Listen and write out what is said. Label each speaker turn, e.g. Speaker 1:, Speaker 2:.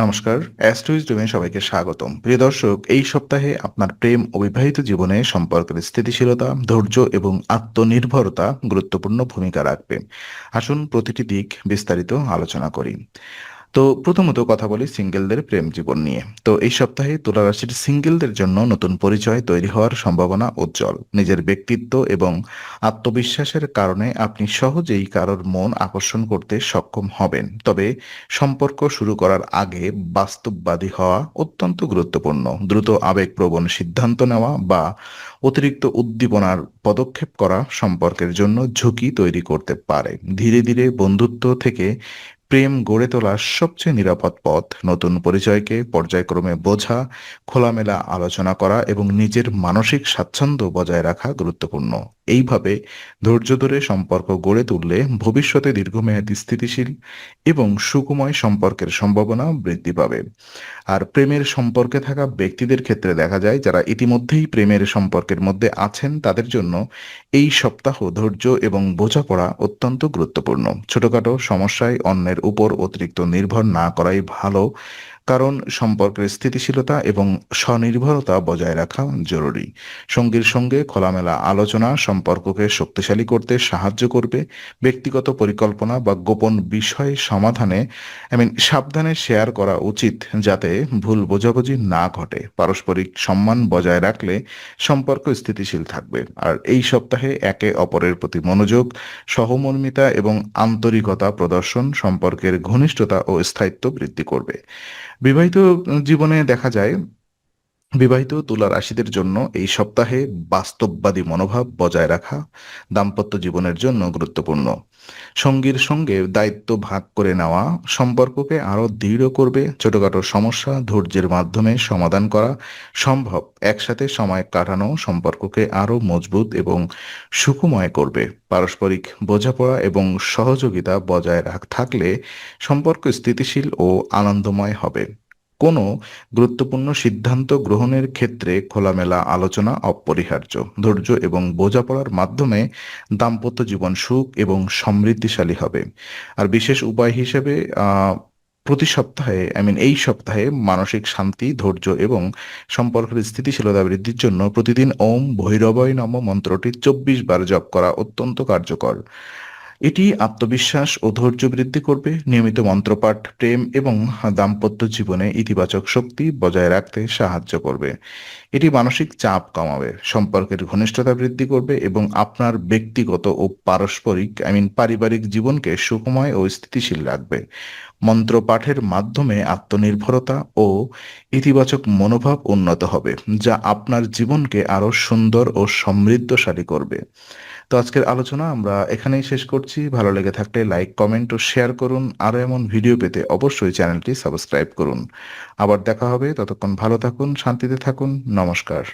Speaker 1: নমস্কার, অ্যাস্ট্রোইজডমে সবাইকে স্বাগতম। প্রিয় দর্শক, এই সপ্তাহে আপনার প্রেম ও বিবাহিত জীবনে সম্পর্কের স্থিতিশীলতা, ধৈর্য এবং আত্মনির্ভরতা গুরুত্বপূর্ণ ভূমিকা রাখবে। আসুন প্রতিটি দিক বিস্তারিত আলোচনা করি। তো প্রথমত কথা বলি সিঙ্গেলদের প্রেম জীবন নিয়ে। তো এই সপ্তাহে তুলা রাশির সিঙ্গেলদের জন্য নতুন পরিচয় তৈরি হওয়ার সম্ভাবনা উজ্জ্বল। নিজের ব্যক্তিত্ব এবং আত্মবিশ্বাসের কারণে আপনি সহজেই কারোর মন আকর্ষণ করতে সক্ষম হবেন। তবে সম্পর্ক শুরু করার আগে বাস্তববাদী হওয়া অত্যন্ত গুরুত্বপূর্ণ। দ্রুত আবেগপ্রবণ সিদ্ধান্ত নেওয়া বা অতিরিক্ত উদ্দীপনার পদক্ষেপ করা সম্পর্কের জন্য ঝুঁকি তৈরি করতে পারে। ধীরে ধীরে বন্ধুত্ব থেকে প্রেম গড়ে তোলার সবচেয়ে নিরাপদ পথ নতুন পরিচয়কে পর্যায়ক্রমে বোঝা, খোলামেলা আলোচনা করা এবং নিজের মানসিক স্বাচ্ছন্দ্য বজায় রাখা গুরুত্বপূর্ণ। এইভাবে ধৈর্য ধরে সম্পর্ক গড়ে তুললে ভবিষ্যতে দীর্ঘমেয়াদী স্থিতিশীল এবং সুখময় সম্পর্কের সম্ভাবনা বৃদ্ধি পাবে। আর প্রেমের সম্পর্কে থাকা ব্যক্তিদের ক্ষেত্রে দেখা যায় যারা ইতিমধ্যেই প্রেমের সম্পর্কের মধ্যে আছেন তাদের জন্য এই সপ্তাহ ধৈর্য এবং বোঝাপড়া অত্যন্ত গুরুত্বপূর্ণ। ছোটখাটো সমস্যায় অন্যের উপর অতিরিক্ত নির্ভর না করাই ভালো, কারণ সম্পর্কের স্থিতিশীলতা এবং স্বনির্ভরতা বজায় রাখা জরুরি। সঙ্গীর সঙ্গে খোলামেলা আলোচনা সম্পর্ককে শক্তিশালী করতে সাহায্য করবে। ব্যক্তিগত পরিকল্পনা বা গোপন বিষয় সমাধানে সাবধানে শেয়ার করা উচিত, যাতে ভুল বোঝাবুঝি না ঘটে। পারস্পরিক সম্মান বজায় রাখলে সম্পর্ক স্থিতিশীল থাকবে। আর এই সপ্তাহে একে অপরের প্রতি মনোযোগ, সহমর্মিতা এবং আন্তরিকতা প্রদর্শন সম্পর্কের ঘনিষ্ঠতা ও স্থায়িত্ব বৃদ্ধি করবে। বিবাহিত জীবনে দেখা যায় বিবাহিত তুলা রাশিদের জন্য এই সপ্তাহে বাস্তববাদী মনোভাব বজায় রাখা দাম্পত্য জীবনের জন্য গুরুত্বপূর্ণ। সঙ্গীর সঙ্গে দায়িত্ব ভাগ করে নেওয়া সম্পর্ককে আরো দৃঢ় করবে। ছোটখাটো সমস্যা ধৈর্যের মাধ্যমে সমাধান করা সম্ভব। একসাথে সময় কাটানো সম্পর্ককে আরো মজবুত এবং সুখময় করবে। পারস্পরিক বোঝাপড়া এবং সহযোগিতা বজায় থাকলে সম্পর্ক স্থিতিশীল ও আনন্দময় হবে। কোনো গুরুত্বপূর্ণ সিদ্ধান্ত গ্রহণের ক্ষেত্রে খোলামেলা আলোচনা অপরিহার্য। ধৈর্য এবং বোঝাপড়ার মাধ্যমে দাম্পত্য জীবন সুখ এবং সমৃদ্ধিশালী হবে। আর বিশেষ উপায় হিসেবে প্রতি সপ্তাহে এই সপ্তাহে মানসিক শান্তি, ধৈর্য এবং সম্পর্কের স্থিতিশীলতা বৃদ্ধির জন্য প্রতিদিন ওম ভৈরবায় নমঃ মন্ত্রটি 24 বার জপ করা অত্যন্ত কার্যকর। এটি আত্মবিশ্বাস ও ধৈর্য বৃদ্ধি করবে। নিয়মিত মন্ত্রপাঠ প্রেম এবং দাম্পত্য জীবনে ইতিবাচক শক্তি বজায় রাখতে সাহায্য করবে। এটি মানসিক চাপ কমাবে, সম্পর্কের ঘনিষ্ঠতা বৃদ্ধি করবে এবং আপনার ব্যক্তিগত ও পারিবারিক জীবনকে সুখময় ও স্থিতিশীল রাখবে। মন্ত্রপাঠের মাধ্যমে আত্মনির্ভরতা ও ইতিবাচক মনোভাব উন্নত হবে, যা আপনার জীবনকে আরো সুন্দর ও সমৃদ্ধশালী করবে। তো আজকের আলোচনা আমরা এখানেই শেষ করছি। ভালো লেগে থাকলে লাইক, কমেন্ট ও শেয়ার করুন। আরো এমন ভিডিও পেতে অবশ্যই চ্যানেলটি সাবস্ক্রাইব করুন। আবার দেখা হবে, ততক্ষণ ভালো থাকুন, শান্তিতে থাকুন। নমস্কার।